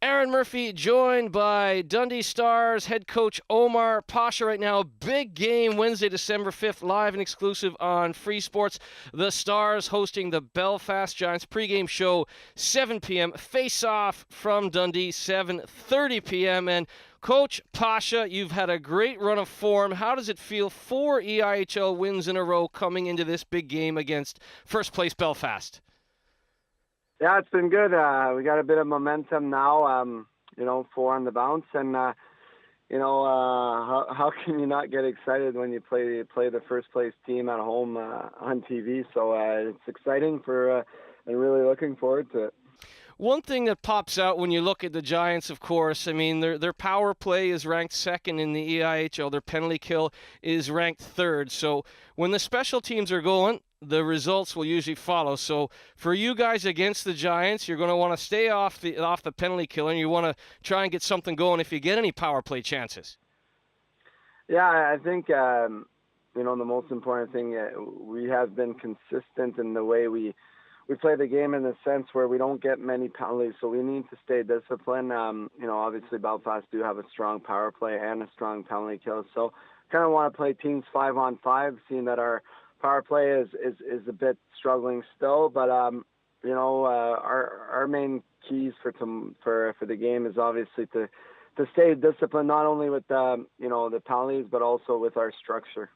Aaron Murphy joined by Dundee Stars head coach Omar Pacha right now. Big game Wednesday, December 5th, live and exclusive on FreeSports. The Stars hosting the Belfast Giants. Pregame show 7 p.m. Face-off from Dundee 7:30 p.m. And Coach Pacha, you've had a great run of form. How does it feel? 4 EIHL wins in a row coming into this big game against first place Belfast. Yeah, it's been good. We got a bit of momentum now, 4 on the bounce. And, how can you not get excited when you play the first place team at home on TV? So it's exciting and really looking forward to it. One thing that pops out when you look at the Giants, of course, I mean, their power play is ranked second in the EIHL. Their penalty kill is ranked third. So when the special teams are going, the results will usually follow. So for you guys against the Giants, you're going to want to stay off the penalty kill, and you want to try and get something going if you get any power play chances. Yeah, I think, the most important thing, we have been consistent in the way we play the game in the sense where we don't get many penalties, so we need to stay disciplined. Obviously Belfast do have a strong power play and a strong penalty kill, so kind of want to play teams 5-on-5, seeing that our power play is a bit struggling still. But our main keys for the game is obviously to stay disciplined, not only with the penalties, but also with our structure.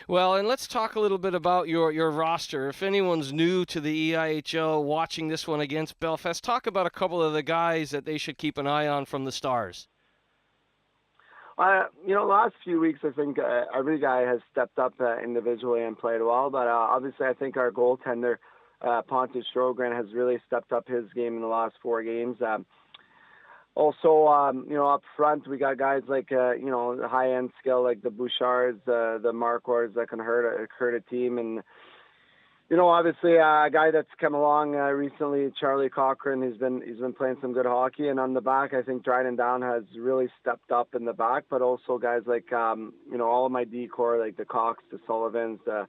Well, and let's talk a little bit about your roster. If anyone's new to the EIHL watching this one against Belfast, talk about a couple of the guys that they should keep an eye on from the Stars. The last few weeks, I think every guy has stepped up individually and played well. But obviously, I think our goaltender, Pontus Sjögren, has really stepped up his game in the last 4 games. Also, up front, we got guys like, high-end skill like the Bouchards, the Marquards that can hurt a team. And, obviously, a guy that's come along recently, Charlie Cochran, he's been playing some good hockey. And on the back, I think Dryden Down has really stepped up in the back, but also guys like, all of my D-core, like the Cox, the Sullivans, the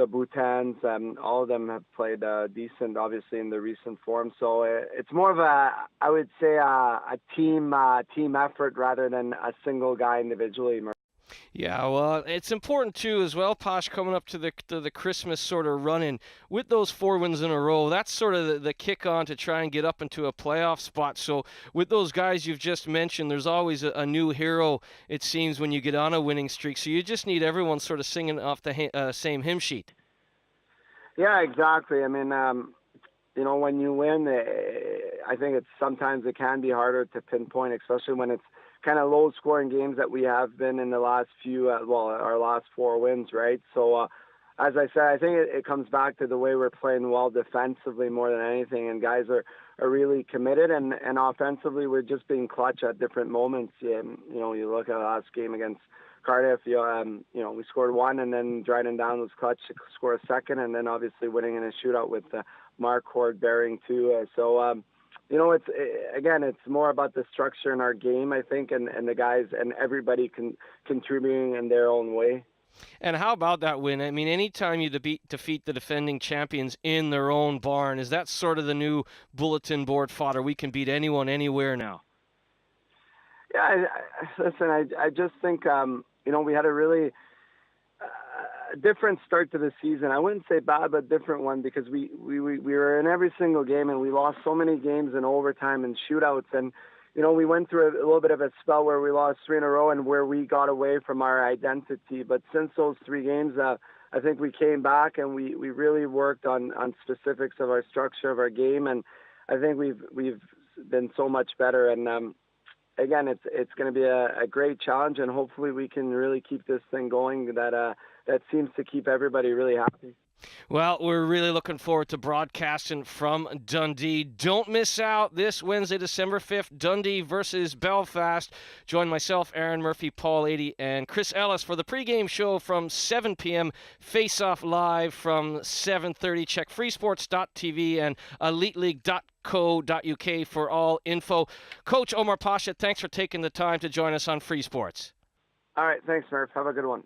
Boutans, all of them have played decent, obviously, in the recent form. So it's more of I would say, a team effort rather than a single guy individually. Yeah, well, it's important too as well, Posh, coming up to the Christmas sort of run-in. With those 4 wins in a row, that's sort of the kick-on to try and get up into a playoff spot. So with those guys you've just mentioned, there's always a new hero, it seems, when you get on a winning streak. So you just need everyone sort of singing off the same hymn sheet. Yeah, exactly. I mean, when you win, I think sometimes it can be harder to pinpoint, especially when it's kind of low-scoring games that we have been in the last few, our last 4 wins, right? So, as I said, I think it comes back to the way we're playing well defensively more than anything, and guys are really committed, and offensively we're just being clutch at different moments. You look at the last game against Cardiff, we scored 1, and then Dryden Down was clutch to score a second, and then obviously winning in a shootout with Mark Horde bearing 2. It's more about the structure in our game, I think, and the guys and everybody contributing in their own way. And how about that win? I mean, anytime you defeat the defending champions in their own barn, is that sort of the new bulletin board fodder? We can beat anyone, anywhere now. Yeah, I just think, we had a really different start to the season. I wouldn't say bad, but different one, because we were in every single game, and we lost so many games in overtime and shootouts. And, we went through a little bit of a spell where we lost 3 in a row and where we got away from our identity. But since those 3 games, I think we came back, and we really worked on specifics of our structure of our game. And I think we've been so much better. And, again, it's going to be a great challenge, and hopefully we can really keep this thing going that seems to keep everybody really happy. Well, we're really looking forward to broadcasting from Dundee. Don't miss out this Wednesday, December 5th, Dundee versus Belfast. Join myself, Aaron Murphy, Paul Adey, and Chris Ellis for the pregame show from 7 p.m. Face-off live from 7:30. Check freesports.tv and eliteleague.co.uk for all info. Coach Omar Pacha, thanks for taking the time to join us on Free Sports. All right, thanks, Murph. Have a good one.